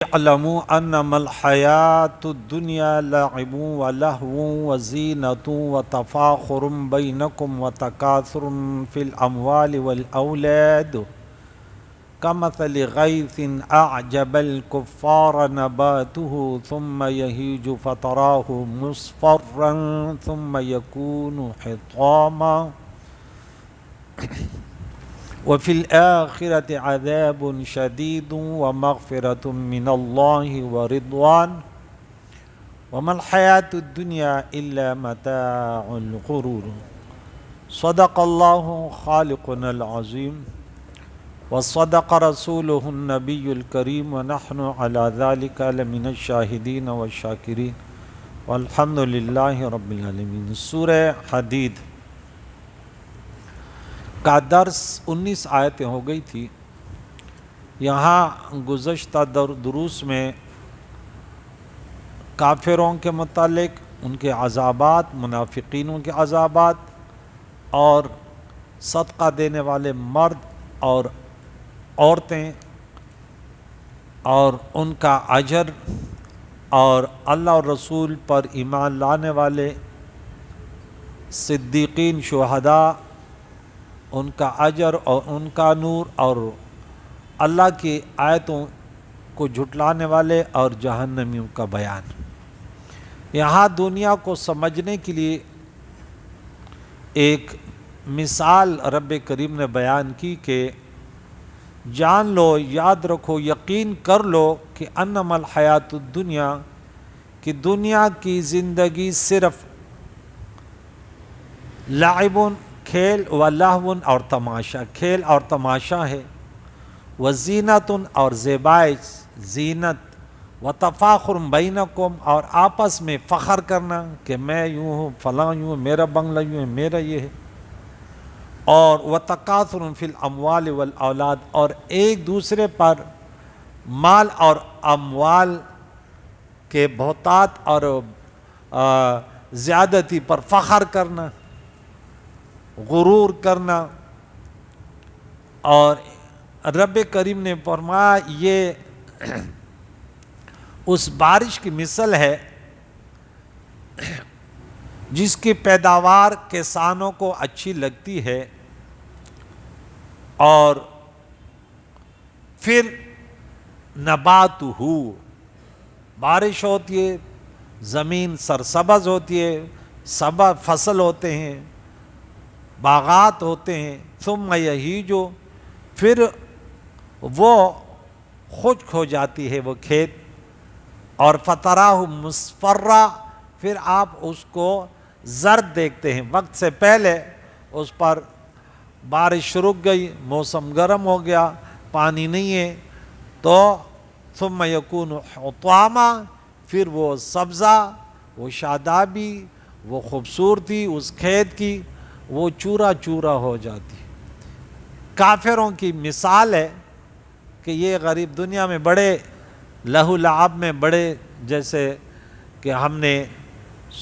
اعلموا انما الحیات الدنیا لعب ولہو وزینۃ وتفاخر بینکم وتکاثر فی الاموال والاولاد کمثل غیث اعجب الکفار نباته ثم یہیج فتراہ مصفرا ثم یکون حطاما وفی الآخرۃ عذاب شدید ومغفرۃ من اللہ ورضوان وما الحیاۃ الدنیا الا متاع الغرور۔ صدق اللہ خالقنا العظیم وصدق رسولہ النبی الکریم ونحن علی ذلک لمن الشاہدین والشاکرین والحمد للہ رب العالمین۔ سورہ حدید کا درس 19 آیتیں ہو گئی تھی۔ یہاں گزشتہ دروس میں کافروں کے متعلق ان کے عذابات، منافقینوں کے عذابات، اور صدقہ دینے والے مرد اور عورتیں اور ان کا اجر، اور اللہ اور رسول پر ایمان لانے والے صدیقین، شہداء، ان کا اجر اور ان کا نور، اور اللہ کی آیتوں کو جھٹلانے والے اور جہنمیوں کا بیان۔ یہاں دنیا کو سمجھنے کے لیے ایک مثال رب کریم نے بیان کی کہ جان لو، یاد رکھو، یقین کر لو کہ انما الحیات الدنیا، کہ دنیا کی زندگی صرف لعب، کھیل، و لہو، اور تماشا، کھیل اور تماشا ہے، و زینت، اور زیبائش، زینت، و تفاخر بینکم، اور آپس میں فخر کرنا کہ میں یوں ہوں، فلاں یوں، میرا بنگلہ یوں ہے، میرا یہ ہے، اور و تکاثر فی الاموال والاولاد، اور ایک دوسرے پر مال اور اموال کے بہتات اور زیادتی پر فخر کرنا، غرور کرنا۔ اور رب کریم نے فرمایا یہ اس بارش کی مثل ہے جس کی پیداوار کسانوں کو اچھی لگتی ہے، اور پھر نبات ہو، بارش ہوتی ہے، زمین سرسبز ہوتی ہے، سبز فصل ہوتے ہیں، باغات ہوتے ہیں، ثم یہیج، پھر وہ خشک ہو جاتی ہے وہ کھیت، اور فتراہ مصفرا، پھر آپ اس کو زرد دیکھتے ہیں، وقت سے پہلے اس پر بارش رک گئی، موسم گرم ہو گیا، پانی نہیں ہے، تو ثم یکون حطاما، پھر وہ سبزہ، وہ شادابی، وہ خوبصورتی اس کھیت کی، وہ چورا چورا ہو جاتی۔ کافروں کی مثال ہے کہ یہ غریب دنیا میں بڑے لہو لعب میں بڑے، جیسے کہ ہم نے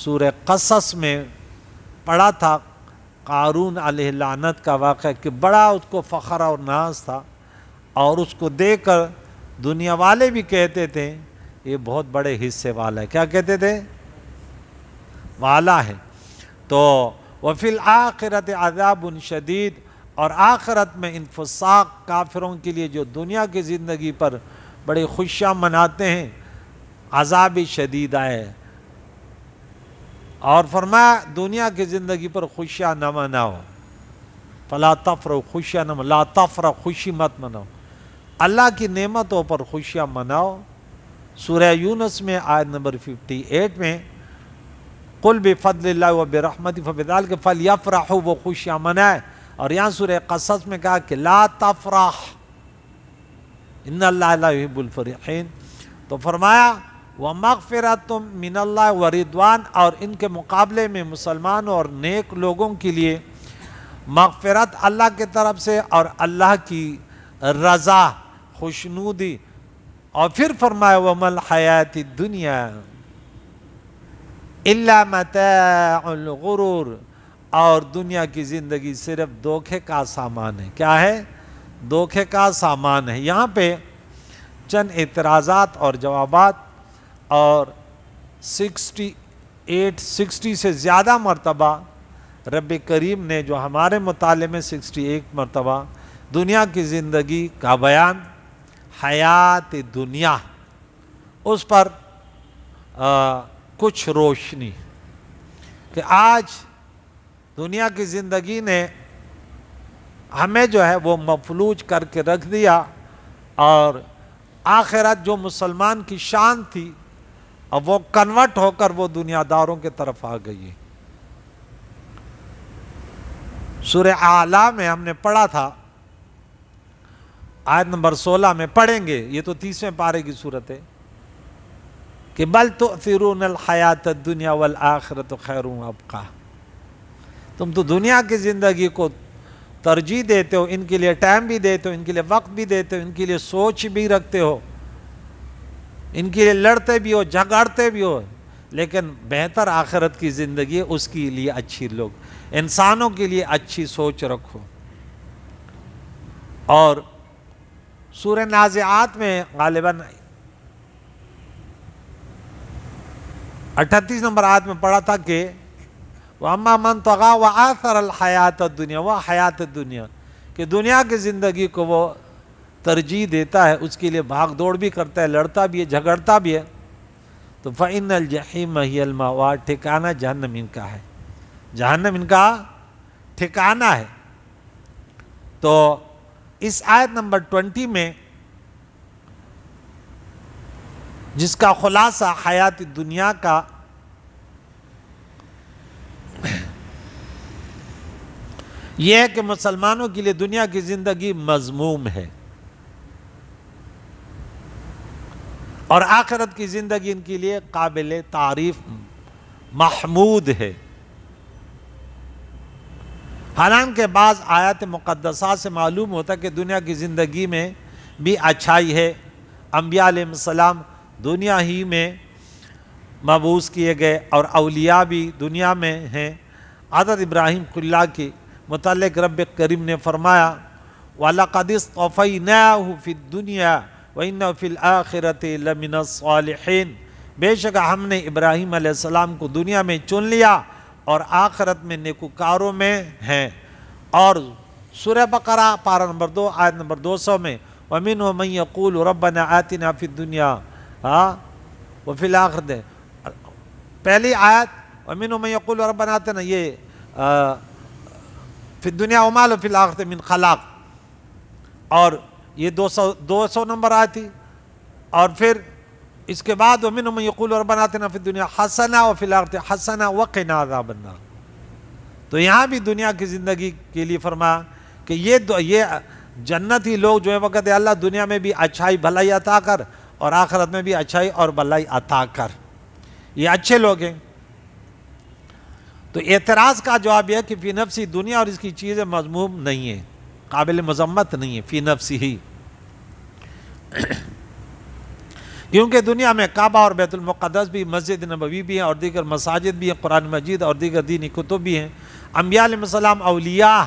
سورہ قصص میں پڑھا تھا قارون علیہ لعنت کا واقعہ، کہ بڑا اس کو فخر اور ناز تھا، اور اس کو دیکھ کر دنیا والے بھی کہتے تھے یہ بہت بڑے حصے والا ہے۔ کیا کہتے تھے؟ والا ہے۔ تو وفی الآخرۃ عذاب شدید، اور آخرت میں انفساق کافروں کے لیے جو دنیا کی زندگی پر بڑی خوشیاں مناتے ہیں، عذاب شدید آئے۔ اور فرمایا دنیا کی زندگی پر خوشیاں نہ مناؤ، فلا تفرحوا، خوشیاں نہ لا تفرح، خوشی مت مناؤ، اللہ کی نعمتوں پر خوشیاں مناؤ۔ سورہ یونس میں آیت نمبر 58 میں قل بفضل اللہ وبرحمتہ فبذلک فلیفرحوا، وہ خوشیاں منائے۔ اور یہاں سورہ قصص میں کہا کہ لا تفرح ان اللہ لا یحب الفرحین، تو فرمایا ومغفرۃ من اللہ ورضوان، اور ان کے مقابلے میں مسلمانوں اور نیک لوگوں کے لیے مغفرت اللہ کی طرف سے اور اللہ کی رضا، خوشنودی۔ اور پھر فرمایا وما الحیات الدنیا الا متاع الغرور، اور دنیا کی زندگی صرف دھوکے کا سامان ہے۔ کیا ہے؟ دھوکے کا سامان ہے۔ یہاں پہ چند اعتراضات اور جوابات، اور 60 سے زیادہ مرتبہ رب کریم نے جو ہمارے مطالعے میں 61 مرتبہ دنیا کی زندگی کا بیان، حیات دنیا، اس پر کچھ روشنی کہ آج دنیا کی زندگی نے ہمیں جو ہے وہ مفلوج کر کے رکھ دیا، اور آخرت جو مسلمان کی شان تھی اب وہ کنورٹ ہو کر وہ دنیا داروں کے طرف آ گئی ہے۔ سورہ اعلیٰ میں ہم نے پڑھا تھا، آیت نمبر 16 میں پڑھیں گے، یہ تو 30ویں پارے کی صورت ہے، کہ بل تؤثرون الحیات الدنیا والآخرۃ خیر وابقیٰ، تم تو دنیا کی زندگی کو ترجیح دیتے ہو، ان کے لیے ٹائم بھی دیتے ہو، ان کے لیے وقت بھی دیتے ہو، ان کے لیے سوچ بھی رکھتے ہو، ان کے لیے لڑتے بھی ہو، جھگڑتے بھی ہو، لیکن بہتر آخرت کی زندگی ہے، اس کے لیے اچھی لوگ انسانوں کے لیے اچھی سوچ رکھو۔ اور سورہ نازعات میں غالباً 38 نمبر آیت میں پڑھا تھا کہ وَأَمَّا مَنْ طَغَىٰ وَآثَرَ الْحَيَاةَ الدُّنْيَا، وہ حیات الدنیا کہ دنیا کی زندگی کو وہ ترجیح دیتا ہے، اس کے لیے بھاگ دوڑ بھی کرتا ہے، لڑتا بھی ہے، جھگڑتا بھی ہے، تو فَإِنَّ الْجَحِيمَ هِيَ الْمَأْوَىٰ، ٹھکانہ جہنم ان کا ہے، جہنم ان کا ٹھکانہ ہے۔ تو اس آیت نمبر 20 میں جس کا خلاصہ حیات دنیا کا یہ ہے کہ مسلمانوں کے لیے دنیا کی زندگی مذموم ہے، اور آخرت کی زندگی ان کے لیے قابل تعریف محمود ہے۔ حالانکہ بعض آیات مقدسات سے معلوم ہوتا ہے کہ دنیا کی زندگی میں بھی اچھائی ہے، انبیاء علیہ السلام دنیا ہی میں مبعوث کیے گئے، اور اولیاء بھی دنیا میں ہیں۔ حضرت ابراہیم اللہ کے متعلق رب کریم نے فرمایا وَلَقَدِ اصْطَفَيْنَاهُ فِي الدُّنْيَا وَإِنَّهُ فِي الْآخِرَةِ لَمِنَ الصَّالِحِينَ، بے شک ہم نے ابراہیم علیہ السلام کو دنیا میں چن لیا اور آخرت میں نیکوکاروں میں ہیں۔ اور سورہ بقرہ پارہ نمبر 2 آیت نمبر 200 میں وَمِنْهُ مَنْ يَقُولُ رَبَّنَا آتِنَا فِي الدُّنْيَا وَفِي الْآخِرَةِ، پہلی آیت وَمِنْهُ مَنْ يَقُولُ رَبَّنَا آتِنَا، یہ فی الدنیا وما لہ فی الآخرۃ من خلاق، اور یہ 200 نمبر آئی تھی، اور پھر اس کے بعد وَمِنْهُمْ مَنْ يَقُولُ رَبَّنَا آتِنَا فِي الدُّنْيَا حَسَنَةً وَفِي الْآخِرَةِ حَسَنَةً وَقِنَا عَذَابَ النَّارِ۔ تو یہاں بھی دنیا کی زندگی کے لیے فرمایا کہ یہ جنتی لوگ جو ہے وہ کہتے ہیں اللہ دنیا میں بھی اچھائی بھلائی عطا کر اور آخرت میں بھی اچھائی اور بھلائی عطا کر، یہ اچھے لوگ ہیں۔ تو اعتراض کا جواب یہ کہ فی نفسی دنیا اور اس کی چیزیں مذموم نہیں ہیں، قابل مذمت نہیں ہے فی نفسی ہی، کیونکہ دنیا میں کعبہ اور بیت المقدس بھی، مسجد نبوی بھی ہیں، اور دیگر مساجد بھی ہیں، قرآن مجید اور دیگر دینی کتب بھی ہیں، انبیاء علیہ السلام، اولیاء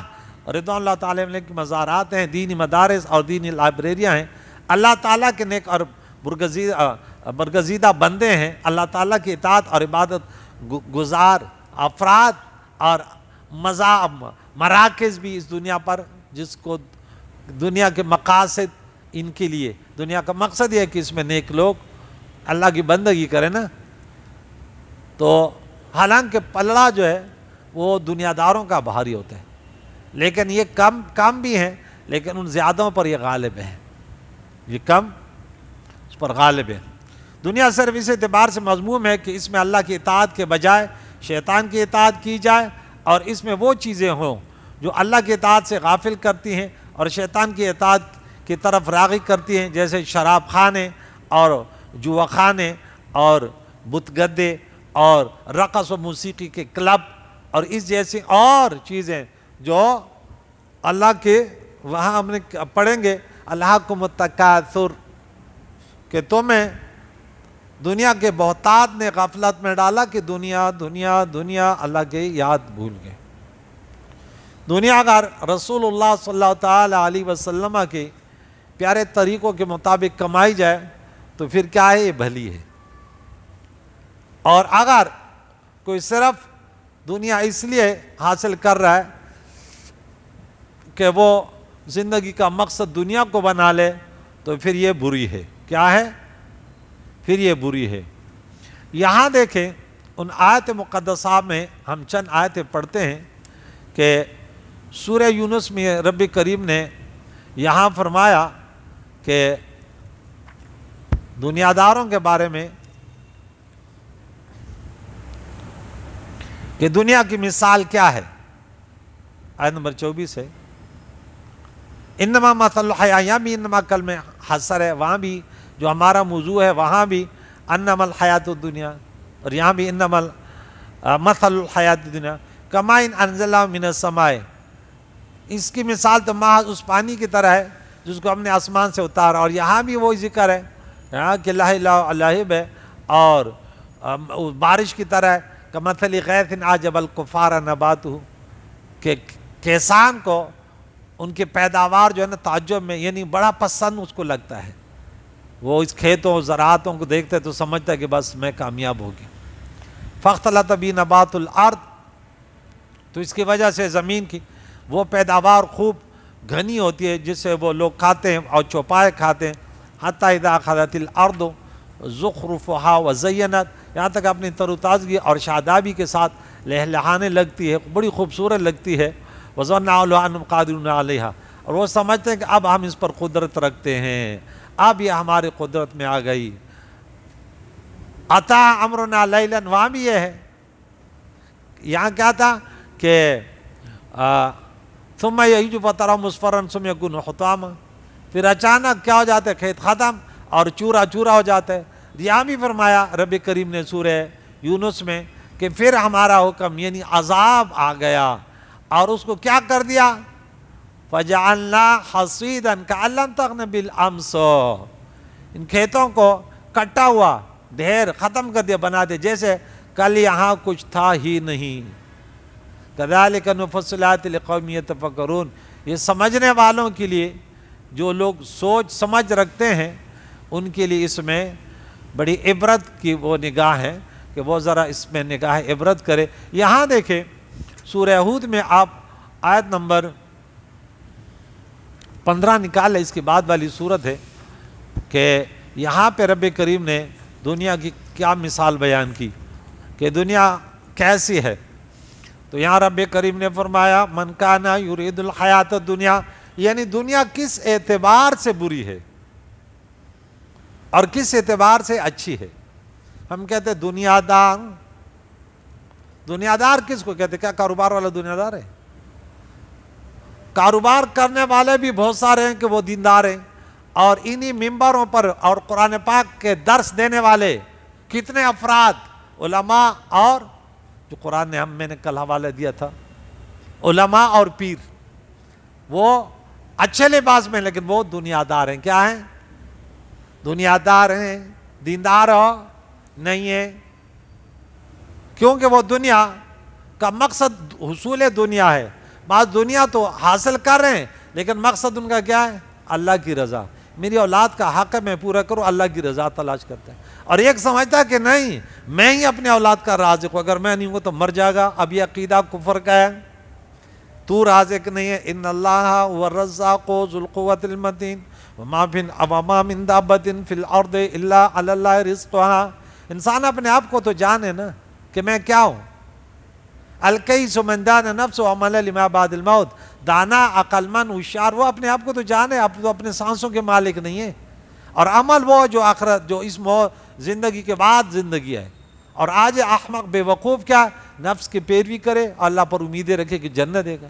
رضوان اللہ تعالیٰ علیہ کے مزارات ہیں، دینی مدارس اور دینی لائبریریاں ہیں، اللہ تعالیٰ کے نیک اور برگزیدہ بندے ہیں، اللہ تعالیٰ کی اطاعت اور عبادت گزار افراد اور مراکز بھی اس دنیا پر، جس کو دنیا کے مقاصد ان کے لیے، دنیا کا مقصد یہ ہے کہ اس میں نیک لوگ اللہ کی بندگی کریں نا۔ تو حالانکہ پلڑا جو ہے وہ دنیا داروں کا بھاری ہوتا ہے، لیکن یہ کم بھی ہیں، لیکن ان زیادوں پر یہ غالب ہے، یہ کم اس پر غالب ہے۔ دنیا صرف اس اعتبار سے مذموم ہے کہ اس میں اللہ کی اطاعت کے بجائے شیطان کی اطاعت کی جائے، اور اس میں وہ چیزیں ہوں جو اللہ کی اطاعت سے غافل کرتی ہیں اور شیطان کی اطاعت کی طرف راغب کرتی ہیں، جیسے شراب خانے اور جوا خانے اور بت گدے اور رقص و موسیقی کے کلب اور اس جیسی اور چیزیں جو اللہ کے وہاں ہم نے پڑھیں گے الہاکم التکاثر، کہ تمہیں دنیا کے بہتات نے غفلت میں ڈالا کہ دنیا دنیا دنیا، اللہ کے یاد بھول گئے۔ دنیا اگر رسول اللہ صلی اللہ تعالی علیہ وسلم کے پیارے طریقوں کے مطابق کمائی جائے تو پھر کیا ہے؟ یہ بھلی ہے۔ اور اگر کوئی صرف دنیا اس لیے حاصل کر رہا ہے کہ وہ زندگی کا مقصد دنیا کو بنا لے تو پھر یہ بری ہے۔ کیا ہے؟ پھر یہ بری ہے۔ یہاں دیکھیں ان آیت مقدسہ میں ہم چند آیتیں پڑھتے ہیں کہ سورہ یونس میں رب کریم نے یہاں فرمایا کہ دنیا داروں کے بارے میں کہ دنیا کی مثال کیا ہے۔ آیت نمبر 24 ہے، انما مثل الحیاۃ، یہاں بھی انما کل میں حصر ہے، وہاں بھی جو ہمارا موضوع ہے وہاں بھی انما الحیات الدنیا، اور یہاں بھی انما مثل الحیات الدنیا کماء انزلناہ من السماء، اس کی مثال تو محض اس پانی کی طرح ہے جس کو ہم نے آسمان سے اتارا، اور یہاں بھی وہی ذکر ہے یہاں کہ لہب ہے، اور بارش کی طرح ہے کمثل غیث اعجب الکفار نباتہ، کہ کسان کو ان کی پیداوار جو ہے نا تعجب میں، یعنی بڑا پسند اس کو لگتا ہے، وہ اس کھیتوں زراعتوں کو دیکھتے تو سمجھتا ہے کہ بس میں کامیاب ہو گیا۔ فاختلط بہ نبات الارض، تو اس کی وجہ سے زمین کی وہ پیداوار خوب گھنی ہوتی ہے جس سے وہ لوگ کھاتے ہیں اور چوپائے کھاتے ہیں، حتی اذا اخذت الارض زخرفها وزینت، یہاں تک اپنی تر و تازگی اور شادابی کے ساتھ لہلہانے لگتی ہے، بڑی خوبصورت لگتی ہے، وظن اہلها انہم قادرون علیہا، اور وہ سمجھتے ہیں کہ اب ہم اس پر قدرت رکھتے ہیں، اب یہ ہماری قدرت میں آ گئی۔ اتی امرنا لیلا، وہاں بھی یہ ہے، یہاں کیا تھا کہ ثم یہیج فترہ مصفرا ثم یکون حطاما، پھر اچانک کیا ہو جاتا ہے؟ کھیت ختم اور چورا چورا ہو جاتا ہے۔ یہاں بھی فرمایا رب کریم نے سورہ یونس میں کہ پھر ہمارا حکم یعنی عذاب آ گیا اور اس کو کیا کر دیا؟ فجعلنا حصیدا کأن لم تغن بالامس، ان کھیتوں کو کٹا ہوا ڈھیر ختم کر دیا، بنا دیا جیسے کل یہاں کچھ تھا ہی نہیں۔ کذالک نفصل الآیات لقوم یتفکرون، یہ سمجھنے والوں کے لیے، جو لوگ سوچ سمجھ رکھتے ہیں ان کے لیے اس میں بڑی عبرت کی وہ نگاہ ہے کہ وہ ذرا اس میں نگاہ عبرت کرے۔ یہاں دیکھیں سورہ ہود میں آپ آیت نمبر 15 نکال ہے، اس کے بعد والی صورت ہے کہ یہاں پہ رب کریم نے دنیا کی کیا مثال بیان کی کہ دنیا کیسی ہے۔ تو یہاں رب کریم نے فرمایا من کان یرید الحیات الدنیا، یعنی دنیا کس اعتبار سے بری ہے اور کس اعتبار سے اچھی ہے۔ ہم کہتے ہیں دنیا دار، دنیا دار کس کو کہتے ہیں؟ کیا کاروبار والا دنیا دار ہے؟ کاروبار کرنے والے بھی بہت سارے ہیں کہ وہ دیندار ہیں، اور انہی ممبروں پر اور قرآن پاک کے درس دینے والے کتنے افراد، علماء، اور جو قرآن نے میں نے کل حوالہ دیا تھا، علماء اور پیر، وہ اچھے لباس میں لیکن وہ دنیا دار ہیں۔ کیا ہیں؟ دنیا دار ہیں، دیندار ہو نہیں ہے، کیونکہ وہ دنیا کا مقصد حصول دنیا ہے، بعض دنیا تو حاصل کر رہے ہیں لیکن مقصد ان کا کیا ہے؟ اللہ کی رضا، میری اولاد کا حق ہے میں پورا کروں، اللہ کی رضا تلاش کرتا ہے۔ اور ایک سمجھتا ہے کہ نہیں میں ہی اپنے اولاد کا رازق ہوں، اگر میں نہیں ہوں تو مر جائے گا۔ اب یہ عقیدہ کفر کا ہے، تو رازق نہیں ہے۔ ان اللہ هو الرزاق ذو القوة المتین وما من دابۃ فی الارض الا علی اللہ رزقها۔ انسان اپنے آپ کو تو جانے نا کہ میں کیا ہوں۔ الکیس من دان نفس وعمل لما بعد الموت، دانا، عقل مند، ہوشیار وہ اپنے آپ کو تو جانے، اب تو اپنے سانسوں کے مالک نہیں ہے، اور عمل وہ جو آخرت، جو اس زندگی کے بعد زندگی ہے۔ اور آج احمق بے وقوف کیا؟ نفس کی پیروی کرے، اللہ پر امیدیں رکھے کہ جنت دے گا۔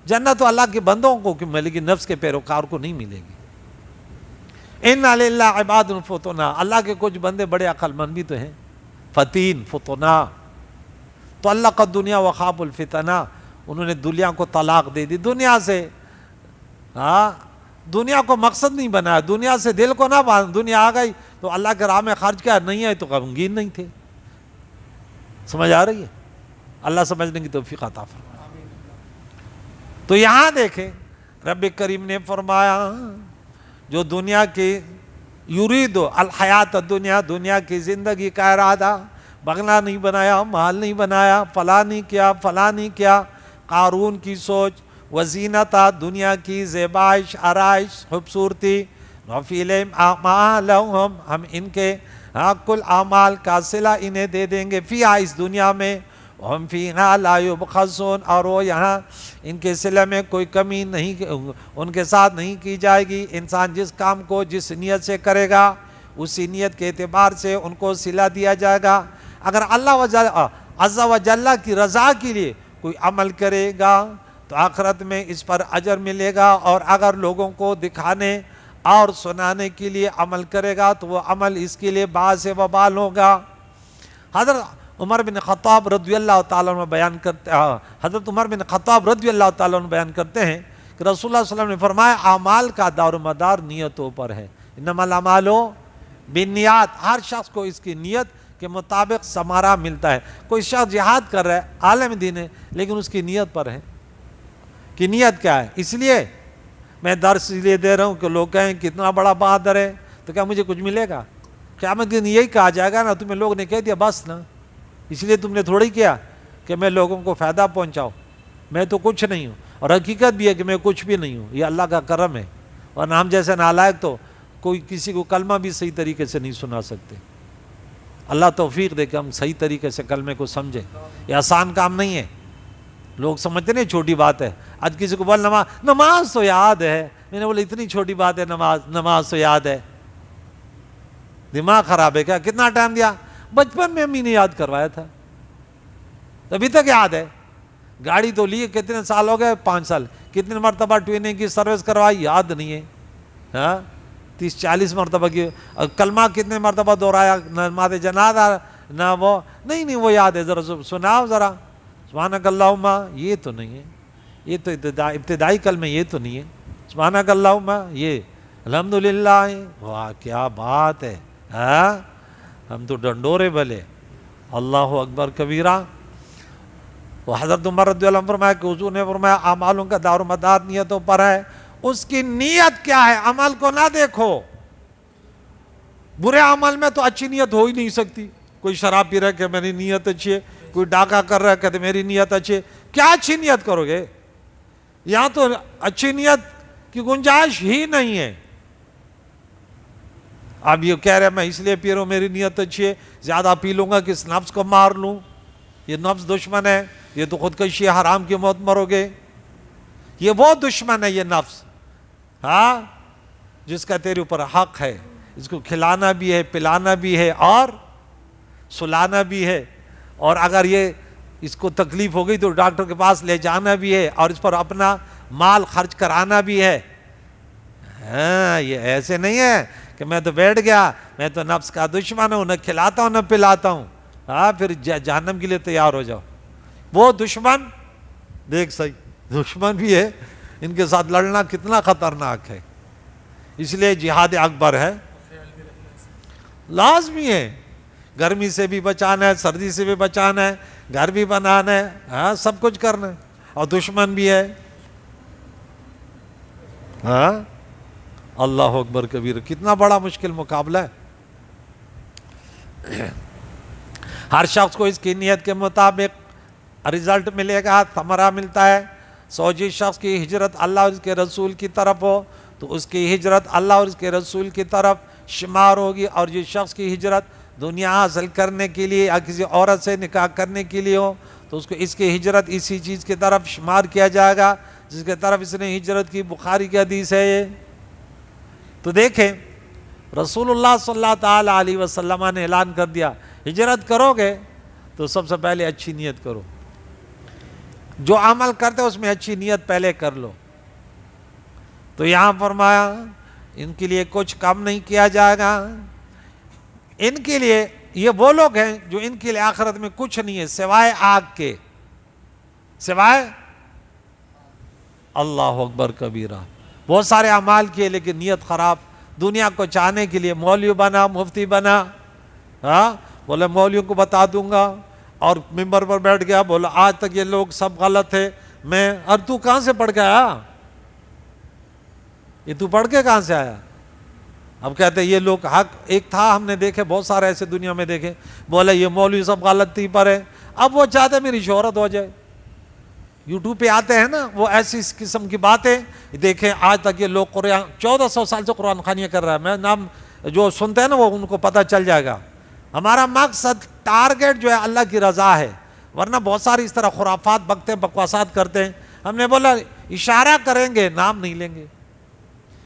جنت تو اللہ کے بندوں کو ملے گی، نفس کے پیروکار کو نہیں ملے گی۔ ان للہ عباد فطنا، اللہ کے کچھ بندے بڑے عقل مند بھی تو ہیں، فتین، فطنا۔ تو اللہ کا دنیا وخاب الفتنہ، انہوں نے دنیا کو طلاق دے دی، دنیا سے دنیا کو مقصد نہیں بنایا، دنیا سے دل کو نہ باندھ، دنیا آ گئی تو اللہ کے راہ میں خرچ کیا، نہیں ہے تو غمگین نہیں تھے۔ سمجھ آ رہی ہے؟ اللہ سمجھنے کی توفیق عطا فرمائے۔ تو یہاں دیکھیں رب کریم نے فرمایا جو دنیا کی یرید الحیات الدنیا، دنیا کی زندگی کا ارادہ، بنگلہ نہیں بنایا، مال نہیں بنایا، فلاں نہیں کیا، فلاں نہیں کیا، قارون کی سوچ، وزینتا، دنیا کی زیبائش، آرائش، خوبصورتی، نوفیلہم اعمالہم، ہم ان کے کل اعمال کا صلہ انہیں دے دیں گے، فیہا، اس دنیا میں، ہم فیہا لا یبخسون، اور وہ یہاں ان کے صلہ میں کوئی کمی نہیں ان کے ساتھ نہیں کی جائے گی۔ انسان جس کام کو جس نیت سے کرے گا اسی نیت کے اعتبار سے ان کو صلہ دیا جائے گا۔ اگر اللہ عز و جل کی رضا کے لیے کوئی عمل کرے گا تو آخرت میں اس پر اجر ملے گا، اور اگر لوگوں کو دکھانے اور سنانے کے لیے عمل کرے گا تو وہ عمل اس کے لیے باعث وبال ہوگا۔ حضرت عمر بن خطاب رضی اللہ تعالیٰ عنہ بیان کرتے حضرت عمر بن خطاب رضی اللہ تعالیٰ عنہ بیان کرتے ہیں کہ رسول اللہ صلی اللہ علیہ وسلم نے فرمایا اعمال کا دار و مدار نیتوں پر ہے، انما الاعمال بالنیات، ہر شخص کو اس کی نیت کے مطابق ثمرہ ملتا ہے۔ کوئی شخص جہاد کر رہا ہے، عالم دین ہے، لیکن اس کی نیت پر ہے کہ نیت کیا ہے۔ اس لیے میں درس اس لیے دے رہا ہوں کہ لوگ کہیں کتنا بڑا بہادر ہے، تو کیا مجھے کچھ ملے گا؟ قیامت کے دن یہی کہا جائے گا نا، تمہیں لوگ نے کہہ دیا بس نا، اس لیے تم نے تھوڑی کیا کہ میں لوگوں کو فائدہ پہنچاؤں، میں تو کچھ نہیں ہوں، اور حقیقت بھی ہے کہ میں کچھ بھی نہیں ہوں، یہ اللہ کا کرم ہے، ورنہ ہم جیسے نالائق تو کوئی کسی کو کلمہ بھی صحیح طریقے سے نہیں سنا سکتے۔ اللہ توفیق دے کہ ہم صحیح طریقے سے کلمے کو سمجھیں، یہ آسان کام نہیں ہے۔ لوگ سمجھتے نہیں چھوٹی بات ہے، آج کسی کو بول نماز تو یاد ہے، میں نے بولا اتنی چھوٹی بات ہے نماز تو یاد ہے، دماغ خراب ہے کیا؟ کتنا ٹائم دیا؟ بچپن میں امی نے یاد کروایا تھا، ابھی تک یاد ہے۔ گاڑی تو لی کتنے سال ہو گئے؟ 5 سال، کتنے مرتبہ ٹویننگ کی سروس کروائی یاد نہیں ہے، ہاں 30-40 مرتبہ کی۔ کلمہ کتنے مرتبہ دہرایا، نماز جنازہ نہ وہ نہیں وہ یاد ہے، ذرا سناؤ ذرا، سبحانک اللہم، یہ تو نہیں ہے، یہ تو ابتدائی کلمہ یہ تو نہیں ہے، سبحانک اللہم، یہ الحمدللہ، واہ کیا بات ہے، ہاں ہم تو ڈنڈورے بھلے، اللہ اکبر کبیرہ۔ وہ حضرت عمر رضی اللہ عنہ فرمایا کہ حضور نے فرمایا اعمالوں کا دار و مدار نیتوں پر ہے، اس کی نیت کیا ہے، عمل کو نہ دیکھو۔ برے عمل میں تو اچھی نیت ہو ہی نہیں سکتی، کوئی شراب پی رہا ہے کہ میری نیت اچھی ہے، کوئی ڈاکہ کر رہا ہے کہ میری نیت اچھی ہے، کیا اچھی نیت کرو گے؟ یہاں تو اچھی نیت کی گنجائش ہی نہیں ہے۔ اب یہ کہہ رہے میں اس لیے پی رہا ہوں میری نیت اچھی ہے، زیادہ پی لوں گا کہ اس نفس کو مار لوں، یہ نفس دشمن ہے، یہ تو خودکشی حرام کی موت مرو گے، یہ وہ دشمن ہے یہ نفس، ہاں جس کا تیرے اوپر حق ہے، اس کو کھلانا بھی ہے، پلانا بھی ہے، اور سلانا بھی ہے، اور اگر یہ اس کو تکلیف ہو گئی تو ڈاکٹر کے پاس لے جانا بھی ہے، اور اس پر اپنا مال خرچ کرانا بھی ہے۔ ہاں یہ ایسے نہیں ہے کہ میں تو بیٹھ گیا، میں تو نفس کا دشمن ہوں، نہ کھلاتا ہوں نہ پلاتا ہوں، ہاں پھر جہنم کے لیے تیار ہو جاؤ۔ وہ دشمن دیکھ صحیح دشمن بھی ہے، ان کے ساتھ لڑنا کتنا خطرناک ہے، اس لیے جہاد اکبر ہے، لازمی ہے۔ گرمی سے بھی بچانا ہے، سردی سے بھی بچانا ہے، گھر بھی بنانا ہے، ہاں سب کچھ کرنا ہے، اور دشمن بھی ہے، ہاں اللہ اکبر کبیر، کتنا بڑا مشکل مقابلہ ہے۔ ہر شخص کو اس کی نیت کے مطابق رزلٹ ملے گا، ثمرہ ملتا ہے۔ جس شخص کی ہجرت اللہ اور اس کے رسول کی طرف ہو تو اس کی ہجرت اللہ اور اس کے رسول کی طرف شمار ہوگی، اور جس شخص کی ہجرت دنیا حاصل کرنے کے لیے یا کسی عورت سے نکاح کرنے کے لیے ہو تو اس کی ہجرت اسی چیز کی طرف شمار کیا جائے گا جس کی طرف اس نے ہجرت کی۔ بخاری کی حدیث ہے یہ۔ تو دیکھیں رسول اللہ صلی اللہ تعالیٰ علیہ وسلم نے اعلان کر دیا ہجرت کرو گے تو سب سے پہلے اچھی نیت کرو، جو عمل کرتے اس میں اچھی نیت پہلے کر لو۔ تو یہاں فرمایا ان کے لیے کچھ کم نہیں کیا جائے گا، ان کے لیے یہ وہ لوگ ہیں جو ان کے لیے آخرت میں کچھ نہیں ہے سوائے آگ کے، سوائے اللہ اکبر کبیرہ۔ بہت سارے اعمال کیے لیکن نیت خراب، دنیا کو چاہنے کے لیے مولوی بنا، مفتی بنا، ہاں بولے مولویوں کو بتا دوں گا، اور ممبر پر بیٹھ گیا، بولا آج تک یہ لوگ سب غلط ہے، میں تو کہاں سے پڑھ کے آیا؟ یہ تو پڑھ کے کہاں سے آیا؟ اب کہتے ہیں یہ لوگ حق ایک تھا، ہم نے دیکھے بہت سارے ایسے دنیا میں دیکھے، بولے یہ مولوی سب غلطی پر ہے، اب وہ چاہتے میری شہرت ہو جائے، یوٹیوب پہ آتے ہیں نا وہ ایسی قسم کی باتیں دیکھیں. آج تک یہ لوگ قرآن 1400 سال سے قرآن خوانیاں کر رہا ہے، میں نام جو سنتے ہیں نا وہ ان کو پتہ چل جائے گا. ہمارا مقصد ٹارگیٹ جو ہے اللہ کی رضا ہے، ورنہ بہت ساری اس طرح خرافات بکتے ہیں، بکواسات کرتے ہیں. ہم نے بولا اشارہ کریں گے، نام نہیں لیں گے،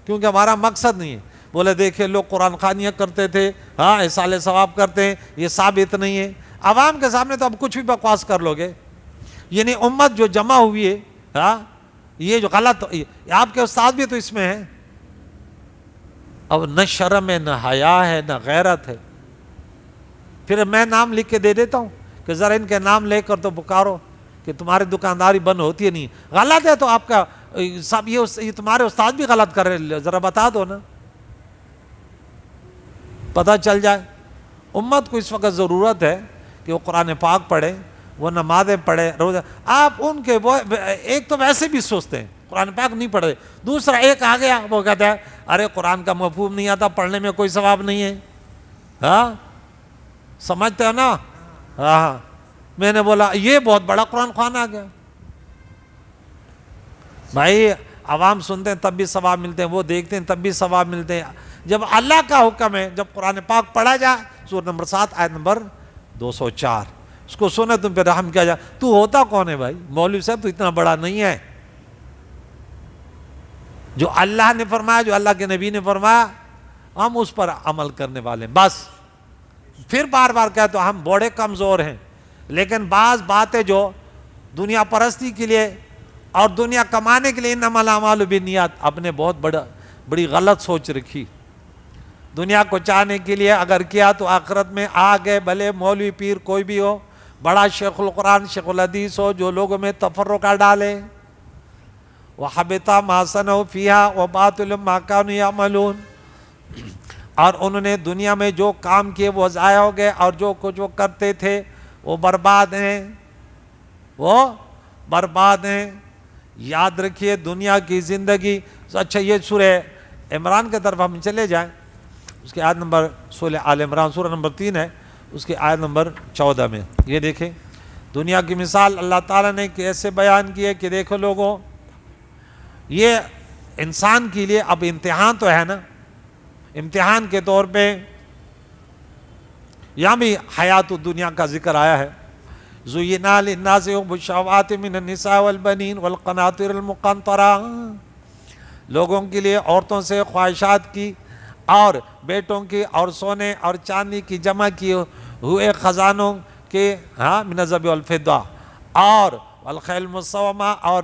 کیونکہ ہمارا مقصد نہیں ہے. بولے دیکھیں لوگ قرآن خوانیاں کرتے تھے، ہاں احصال ثواب کرتے ہیں، یہ ثابت نہیں ہے. عوام کے سامنے تو اب کچھ بھی بکواس کر لو گے. یعنی امت جو جمع ہوئی ہے، ہاں یہ جو غلط، آپ کے استاد بھی تو اس میں ہیں. اب نہ شرم ہے، نہ حیا ہے، نہ غیرت ہے. پھر میں نام لکھ کے دے دیتا ہوں کہ ذرا ان کے نام لے کر تو پکارو کہ تمہاری دکانداری بند ہوتی ہے نہیں. غلط ہے تو آپ کا سب یہ تمہارے استاد بھی غلط کر رہے، ذرا بتا دو نا، پتہ چل جائے. امت کو اس وقت ضرورت ہے کہ وہ قرآن پاک پڑھے، وہ نمازیں پڑھے روزہ. آپ ان کے وہ ایک تو ویسے بھی سوچتے ہیں قرآن پاک نہیں پڑھے، دوسرا ایک آ گیا وہ کہتا ہے ارے قرآن کا مفہوم نہیں آتا، پڑھنے میں کوئی ثواب نہیں ہے. ہاں سمجھتے ہو نا. ہاں میں نے بولا یہ بہت بڑا قرآن خوان آ گیا. بھائی عوام سنتے ہیں تب بھی ثواب ملتے ہیں، وہ دیکھتے ہیں تب بھی ثواب ملتے ہیں. جب اللہ کا حکم ہے، جب قرآن پاک پڑھا جائے، سورہ نمبر 7 آیت نمبر 204، اس کو سنے تم پہ رحم کیا جائے. تو ہوتا کون ہے بھائی؟ مولوی صاحب تو اتنا بڑا نہیں ہے. جو اللہ نے فرمایا، جو اللہ کے نبی نے فرمایا، ہم اس پر عمل کرنے والے ہیں بس. پھر بار بار کہتے ہیں ہم بڑے کمزور ہیں، لیکن بعض باتیں جو دنیا پرستی کے لیے اور دنیا کمانے کے لیے انما الاعمال بالنیات، اپنے بہت بڑی غلط سوچ رکھی. دنیا کو چاہنے کے لیے اگر کیا تو آخرت میں آگے بھلے مولوی پیر کوئی بھی ہو، بڑا شیخ القرآن شیخ الحدیث ہو، جو لوگوں میں تفرقہ ڈالے، وَحَبِطَ مَا صَنَعُوا فِيهَا وَبَاطِلٌ مَا كَانُوا يَعْمَلُونَ. اور انہوں نے دنیا میں جو کام کیے وہ ضائع ہو گئے، اور جو کچھ وہ کرتے تھے وہ برباد ہیں، وہ برباد ہیں. یاد رکھیے دنیا کی زندگی. اچھا یہ سورہ عمران کی طرف ہم چلے جائیں، اس کی آیت نمبر سورہ آل عمران سورہ نمبر 3 ہے، اس کی آیت نمبر 14 میں یہ دیکھیں دنیا کی مثال اللہ تعالیٰ نے کیسے بیان کی ہے کہ دیکھو لوگوں، یہ انسان کے لیے اب امتحان تو ہے نا. امتحان کے طور پہ یہاں بھی حیات الدنیا کا ذکر آیا ہے. زُيِّنَ لِلنَّاسِ حُبُّ الشَّهَوَاتِ مِنَ النِّسَاءِ وَالْبَنِينَ وَالْقَنَاطِيرِ الْمُقَنطَرَةِ. لوگوں کے لیے عورتوں سے خواہشات کی، اور بیٹوں کی، اور سونے اور چاندی کی جمع کیے ہوئے خزانوں کے، ہاں من الذهب والفضة، اور والخیل المسومہ، اور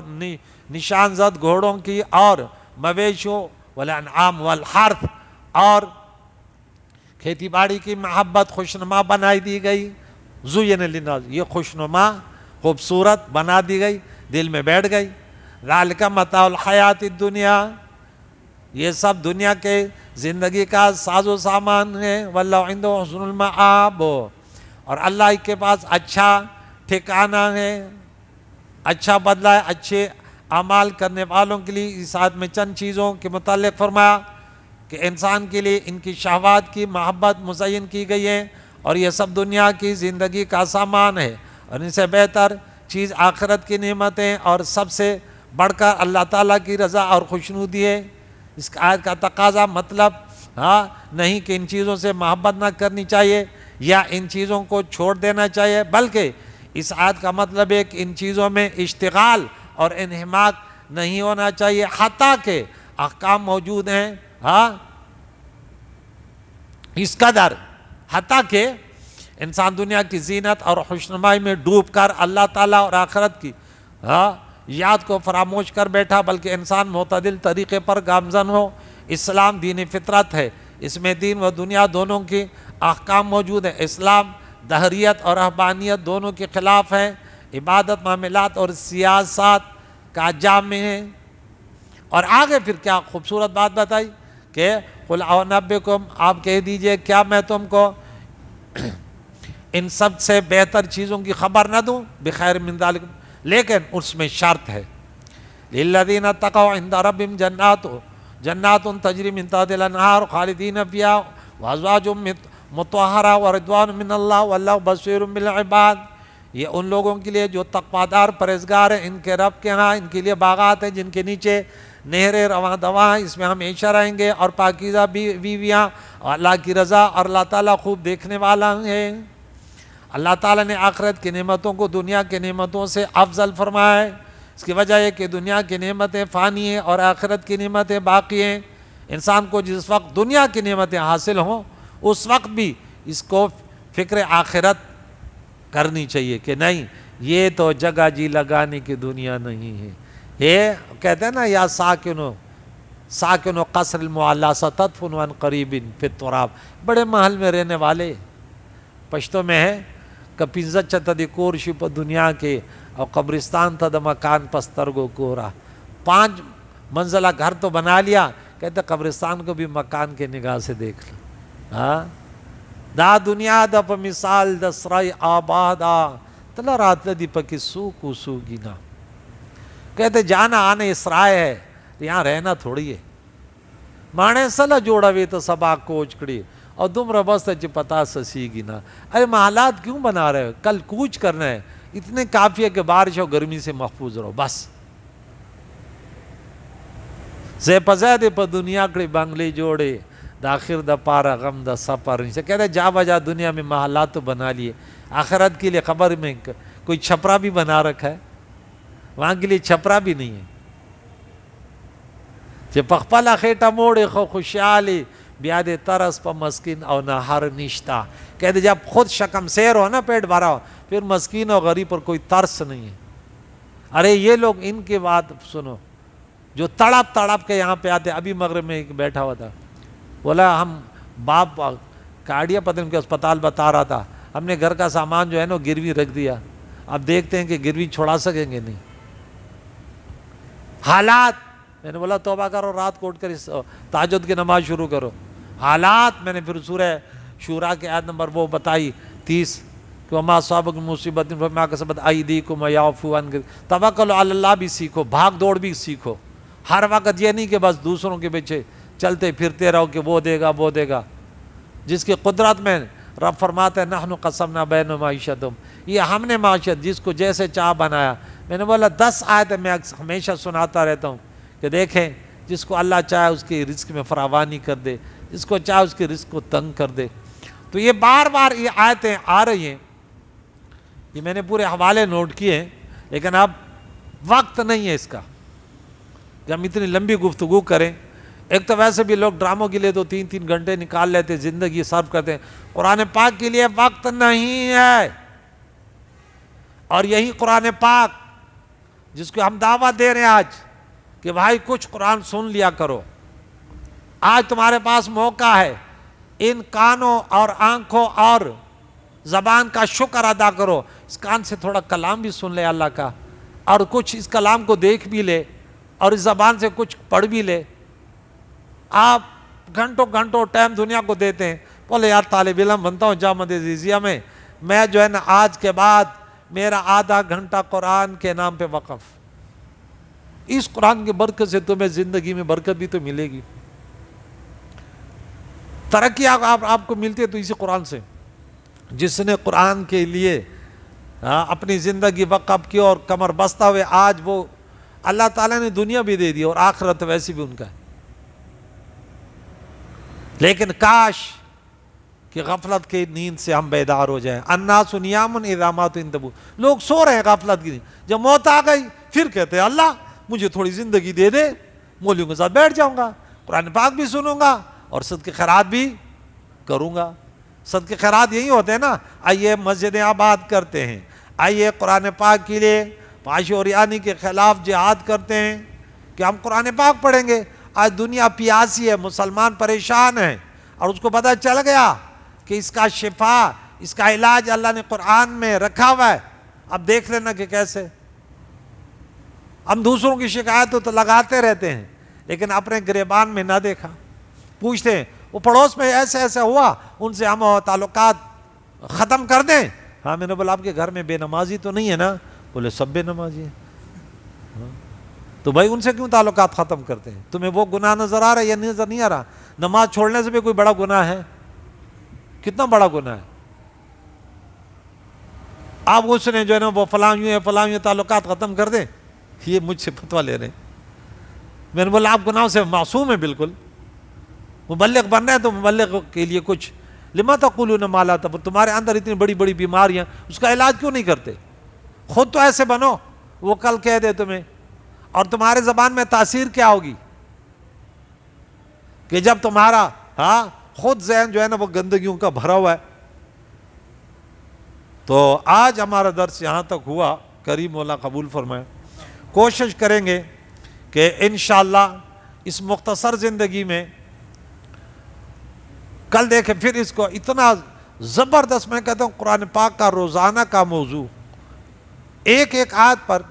نشان زد گھوڑوں کی، اور مویشیوں، والانعام والحرث، اور کھیتی باڑی کی محبت خوشنما بنائی دی گئی. زُيِّنَ لِلنَّاسِ، یہ خوشنما خوبصورت بنا دی گئی، دل میں بیٹھ گئی. ذَلِكَ مَتَاعُ الْحَيَاةِ الدُّنْيَا، یہ سب دنیا کے زندگی کا ساز و سامان ہے. وَاللَّهُ عِندَهُ حُسْنُ الْمَآبِ، اور اللہ کے پاس اچھا ٹھکانہ ہے، اچھا بدلہ ہے اچھے اعمال کرنے والوں کے لیے. اس آیت میں چند چیزوں کے متعلق فرمایا کہ انسان کے لیے ان کی شہوات کی محبت مزین کی گئی ہے، اور یہ سب دنیا کی زندگی کا سامان ہے، اور ان سے بہتر چیز آخرت کی نعمتیں، اور سب سے بڑھ کر اللہ تعالیٰ کی رضا اور خوشنودی ہے. اس آیت کا تقاضا مطلب نہیں کہ ان چیزوں سے محبت نہ کرنی چاہیے یا ان چیزوں کو چھوڑ دینا چاہیے، بلکہ اس آیت کا مطلب ہے کہ ان چیزوں میں اشتغال اور انہماک نہیں ہونا چاہیے، حتیٰ کہ احکام موجود ہیں اس قدر، حتیٰ کہ انسان دنیا کی زینت اور خوشنمائی میں ڈوب کر اللہ تعالیٰ اور آخرت کی یاد کو فراموش کر بیٹھا، بلکہ انسان معتدل طریقے پر گامزن ہو. اسلام دین فطرت ہے، اس میں دین و دنیا دونوں کی احکام موجود ہیں. اسلام دہریت اور رہبانیت دونوں کے خلاف ہے، عبادت معاملات اور سیاست کا جامع ہے. اور آگے پھر کیا خوبصورت بات بتائی کہ قُلْ أَنَبِّئُكُمْ، آپ کہہ دیجئے کیا میں تم کو ان سب سے بہتر چیزوں کی خبر نہ دوں؟ بخیر من ذالک، لیکن اس میں شرط ہے. لِلَّذِينَ اتَّقَوْا عِندَ رَبِّهِمْ جَنَّاتٌ، جنات تجری من تحتها الانہار خالدین فیہا وازواج مطہرہ ورضوان من اللہ واللہ بصیر بالعباد. یہ ان لوگوں کے لیے جو تقویدار پرہیزگار ہیں، ان کے رب کے ہاں ان کے لیے باغات ہیں جن کے نیچے نہریں رواں دواں ہیں، اس میں ہمیشہ رہیں گے، اور پاکیزہ بیویاں، اللہ کی رضا، اور اللہ تعالیٰ خوب دیکھنے والا ہے. اللہ تعالیٰ نے آخرت کی نعمتوں کو دنیا کی نعمتوں سے افضل فرمایا ہے. اس کی وجہ ہے کہ دنیا کی نعمتیں فانی ہیں اور آخرت کی نعمتیں باقی ہیں. انسان کو جس وقت دنیا کی نعمتیں حاصل ہوں اس وقت بھی اس کو فکر آخرت کرنی چاہیے کہ نہیں، یہ تو جگہ جی لگانے کی دنیا نہیں ہے. یہ کہتے ہیں نا، یا ساکنو قصر المعلی ستدفن عن قریب فی التراب. بڑے محل میں رہنے والے، پشتو میں ہے کہ پنزت چتا دی کورشی پا دنیا کے اور قبرستان تا دا مکان پسترگو کورا. 5 منزلہ گھر تو بنا لیا، کہتے قبرستان کو بھی مکان کے نگاہ سے دیکھ لو. دا دنیا دا پا مثال دا سرائی آبادا تلا رات لدی پا کی سوکو سوگینا. کہتے جانا آنے اسرائے ہے، یہاں رہنا تھوڑی ہے. مانے سلا جوڑا وی تو سبا کوچ کڑی اور دم ربست چی پتا سسیگی نا. ارے محلات کیوں بنا رہے ہو؟ کل کوچ کرنا ہے، اتنے کافی ہے کہ بارش اور گرمی سے محفوظ رہو بس. زی پزے دے پا دنیا کڑی بنگلی جوڑے، دا آخر دا پارا غم دا سپر نہیں سے. کہتے جا بجا دنیا میں محلات تو بنا لیے، آخرت کے لیے خبر میں کوئی چھپرا بھی بنا رکھا ہے، وہاں کے لیے چھپرا بھی نہیں ہے. چه پخپلا خیٹا موڑے خو خوشحالی بیاد ترس پا مسکین او نہار نشتا. کہتے جب خود شکم سیر ہو نا، پیٹ بھرا ہو، پھر مسکین اور غریب پر کوئی ترس نہیں ہے. ارے یہ لوگ ان کی بات سنو جو تڑپ تڑپ کے یہاں پہ آتے. ابھی مغرب میں ایک بیٹھا ہوا تھا، بولا ہم باپ کاڑیا پتن کے اسپتال بتا رہا تھا، ہم نے گھر کا سامان جو ہے نا گروی رکھ دیا، اب دیکھتے ہیں کہ گروی چھوڑا سکیں گے نہیں. حالات، میں نے بولا توبہ کرو، رات کو اٹھ کر تہجد کی نماز شروع کرو. حالات میں نے پھر سورہ شورا کے آیت نمبر وہ بتائی 30 کہ وما اصابکم مصیبۃ فبما کسبت ایدیکم ویعفو عن کثیر. توکل علی اللہ بھی سیکھو، بھاگ دوڑ بھی سیکھو. ہر وقت یہ نہیں کہ بس دوسروں کے پیچھے چلتے پھرتے رہو کہ وہ دے گا وہ دے گا. جس کی قدرت میں رب فرماتے ہیں نحن قسمنا بینہم معیشتہم، یہ ہم نے معیشت جس کو جیسے چاہ بنایا. میں نے بولا 10 آیتیں میں ہمیشہ سناتا رہتا ہوں کہ دیکھیں جس کو اللہ چاہے اس کے رزق میں فراوانی کر دے، جس کو چاہے اس کے رزق کو تنگ کر دے. تو یہ بار بار یہ آیتیں آ رہی ہیں، یہ میں نے پورے حوالے نوٹ کیے ہیں، لیکن اب وقت نہیں ہے اس کا کہ ہم اتنی لمبی گفتگو کریں. ایک تو ویسے بھی لوگ ڈراموں کے لیے تو 3 گھنٹے نکال لیتے، زندگی صرف کرتے ہیں. قرآن پاک کے لیے وقت نہیں ہے. اور یہی قرآن پاک جس کو ہم دعوت دے رہے ہیں آج کہ بھائی کچھ قرآن سن لیا کرو. آج تمہارے پاس موقع ہے، ان کانوں اور آنکھوں اور زبان کا شکر ادا کرو. اس کان سے تھوڑا کلام بھی سن لے اللہ کا، اور کچھ اس کلام کو دیکھ بھی لے، اور اس زبان سے کچھ پڑھ بھی لے. آپ گھنٹوں گھنٹوں ٹائم دنیا کو دیتے ہیں. بولے یار طالب علم بنتا ہوں جامعہ عزیزیہ میں جو ہے نا آج کے بعد میرا آدھا گھنٹہ قرآن کے نام پہ وقف. اس قرآن کی برکت سے تمہیں زندگی میں برکت بھی تو ملے گی، ترقی آپ کو ملتی ہے تو اسی قرآن سے. جس نے قرآن کے لیے اپنی زندگی وقف کی اور کمر بستہ ہوئے، آج وہ اللہ تعالیٰ نے دنیا بھی دے دی اور آخرت ویسی بھی ان کا ہے. لیکن کاش کہ غفلت کی نیند سے ہم بیدار ہو جائیں. الناس نیام اذا ماتوا انتبہوا. لوگ سو رہے ہیں غفلت کی نیند، جب موت آ گئی پھر کہتے ہیں اللہ مجھے تھوڑی زندگی دے دے، مولویوں کے ساتھ بیٹھ جاؤں گا، قرآن پاک بھی سنوں گا اور صدقہ خیرات بھی کروں گا. صدقہ خیرات یہی ہوتے ہیں نا، آئیے مسجدیں آباد کرتے ہیں، آئیے قرآن پاک کے لیے فحش و ریانی کے خلاف جہاد کرتے ہیں کہ ہم قرآن پاک پڑھیں گے. آج دنیا پیاسی ہے، مسلمان پریشان ہیں، اور اس کو پتہ چل گیا کہ اس کا شفا، اس کا علاج اللہ نے قرآن میں رکھا ہوا ہے. اب دیکھ لینا کہ کیسے ہم دوسروں کی شکایتوں تو لگاتے رہتے ہیں، لیکن اپنے گریبان میں نہ دیکھا. پوچھتے ہیں وہ پڑوس میں ایسے ایسے ہوا، ان سے ہم تعلقات ختم کر دیں. ہاں میں نے بولا آپ کے گھر میں بے نمازی تو نہیں ہے نا؟ بولے سب بے نمازی ہیں. تو بھائی ان سے کیوں تعلقات ختم کرتے ہیں؟ تمہیں وہ گناہ نظر آ رہا ہے یا نظر نہیں آ رہا؟ نماز چھوڑنے سے بھی کوئی بڑا گناہ ہے؟ کتنا بڑا گناہ ہے؟ آپ اس نے جو ہے نا وہ فلاں یوں ہے فلاں یوں تعلقات ختم کر دیں، یہ مجھ سے فتویٰ لے رہے ہیں۔ میں نے بولا آپ گناہوں سے معصوم ہیں بالکل، مبلغ بن رہے ہیں تو مبلغ کے لیے کچھ لما تقولون ما لا تفعلون، تمہارے اندر اتنی بڑی بڑی بیماریاں، اس کا علاج کیوں نہیں کرتے؟ خود تو ایسے بنو وہ کل کہہ دے تمہیں، اور تمہارے زبان میں تاثیر کیا ہوگی کہ جب تمہارا خود ذہن جو ہے نا وہ گندگیوں کا بھرا ہوا ہے۔ تو آج ہمارا درس یہاں تک ہوا، کریم مولا قبول فرمائے۔ کوشش کریں گے کہ انشاءاللہ اس مختصر زندگی میں کل دیکھیں پھر اس کو اتنا زبردست، میں کہتا ہوں قرآن پاک کا روزانہ کا موضوع، ایک ایک آیت پر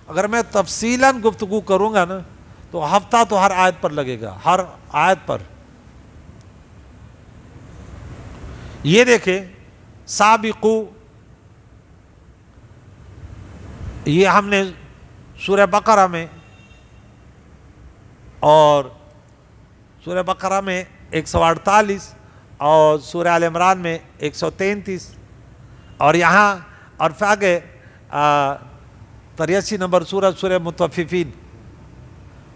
اگر میں تفصیلاً گفتگو کروں گا نا تو ہفتہ تو ہر آیت پر لگے گا، ہر آیت پر۔ یہ دیکھیں سابقو، یہ ہم نے سورہ بقرہ میں اور سورہ بقرہ میں 148 اور سورہ آل عمران میں 133 اور یہاں اور پھر آگے 83 نمبر سورہ مطففین،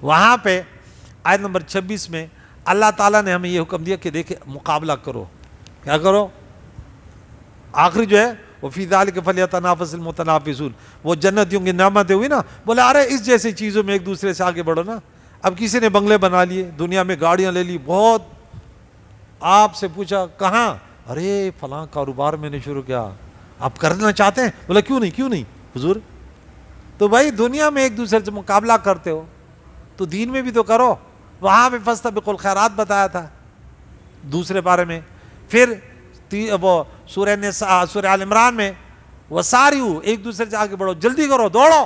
وہاں پہ آیت نمبر 26 میں اللہ تعالیٰ نے ہمیں یہ حکم دیا کہ دیکھیں مقابلہ کرو، کیا کرو؟ آخری جو ہے وہ فی ذالک فلیتنافس المتنافسون، وہ جنتیوں کی نعمتیں ہوئی نا، بولے ارے اس جیسی چیزوں میں ایک دوسرے سے آگے بڑھو نا۔ اب کسی نے بنگلے بنا لیے، دنیا میں گاڑیاں لے لی، بہت، آپ سے پوچھا کہاں؟ ارے فلاں کاروبار میں نے شروع کیا، آپ کرنا چاہتے ہیں؟ بولا کیوں نہیں حضور۔ تو بھائی دنیا میں ایک دوسرے سے مقابلہ کرتے ہو تو دین میں بھی تو کرو۔ وہاں پہ فاستبقوا الخیرات بتایا تھا دوسرے بارے میں، پھر وہ سورہ نساء سورہ آل عمران میں وسارعوا، ایک دوسرے سے آگے بڑھو، جلدی کرو، دوڑو،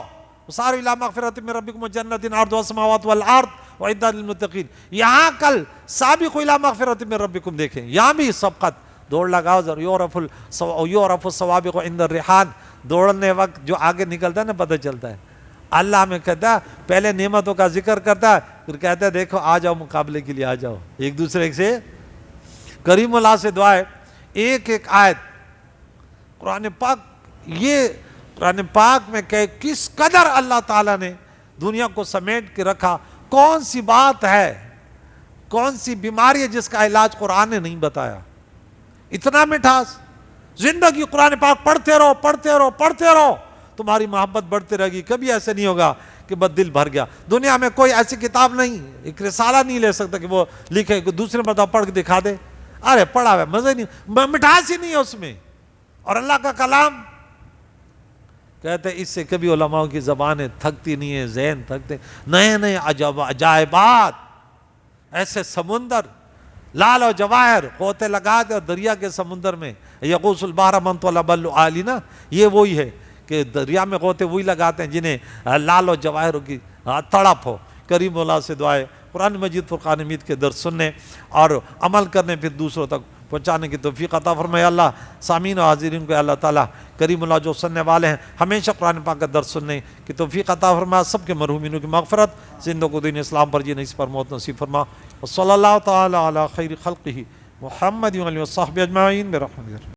وسارعوا الی مغفرۃ من ربکم وجنۃ عرضها السماوات والارض اعدت للمتقین۔ یہاں کل سابقوا الی مغفرۃ من ربکم دیکھیں، یہاں بھی سبقت، دوڑ لگاؤ یعرف السوابق عند الرحال، دوڑنے وقت جو آگے نکلتا ہے نا پتہ چلتا ہے۔ اللہ ہمیں کہتا ہے پہلے نعمتوں کا ذکر کرتا ہے، پھر کہتا ہے دیکھو آ جاؤ مقابلے کے لیے، آ جاؤ ایک دوسرے سے۔ کریم اللہ سے دعا ہے ایک ایک آیت قرآن پاک، یہ قرآن پاک میں کہ کس قدر اللہ تعالیٰ نے دنیا کو سمیٹ کے رکھا، کون سی بات ہے، کون سی بیماری ہے جس کا علاج قرآن نے نہیں بتایا، اتنا مٹھاس۔ زندگی قرآن پاک پڑھتے رہو پڑھتے رہو پڑھتے رہو، تمہاری محبت بڑھتے رہے گی، کبھی ایسے نہیں ہوگا کہ بس دل بھر گیا۔ دنیا میں کوئی ایسی کتاب نہیں، ایک رسالہ نہیں لے سکتا کہ وہ لکھے دوسرے مرتبہ پڑھ کے دکھا دے، ارے پڑھا ہے مزہ نہیں، مٹھاس ہی نہیں ہے اس میں۔ اور اللہ کا کلام کہتے ہیں اس سے کبھی علماء کی زبانیں تھکتی نہیں ہیں، ذہن تھکتے، نئے نئے عجائبات، ایسے سمندر لال و جواہر قوتیں لگاتے، اور دریا کے سمندر میں یغوث البحر من طلب العالی نا، یہ وہی ہے کہ دریا میں قوتیں وہی لگاتے ہیں جنہیں لال و جواہر کی تڑپ ہو۔ کریم اللہ سے دعائے قرآن مجید فرقان حمید کے درس سننے اور عمل کرنے، پھر دوسروں تک پہنچانے کی توفیق عطا فرمائے اللہ۔ سامعین و حاضرین کو اللہ تعالیٰ کریم اللہ جو سننے والے ہیں ہمیشہ قرآن پاک کا درس سننے کی توفیق عطا فرما، سب کے مرحومینوں کی مغفرت، زندوں کو دین اسلام پر جینے اس پر موت نصیب فرما۔ وصلی اللہ تعالیٰ علی خیر خلقہ محمد و صحبہ اجمعین برحمتہ۔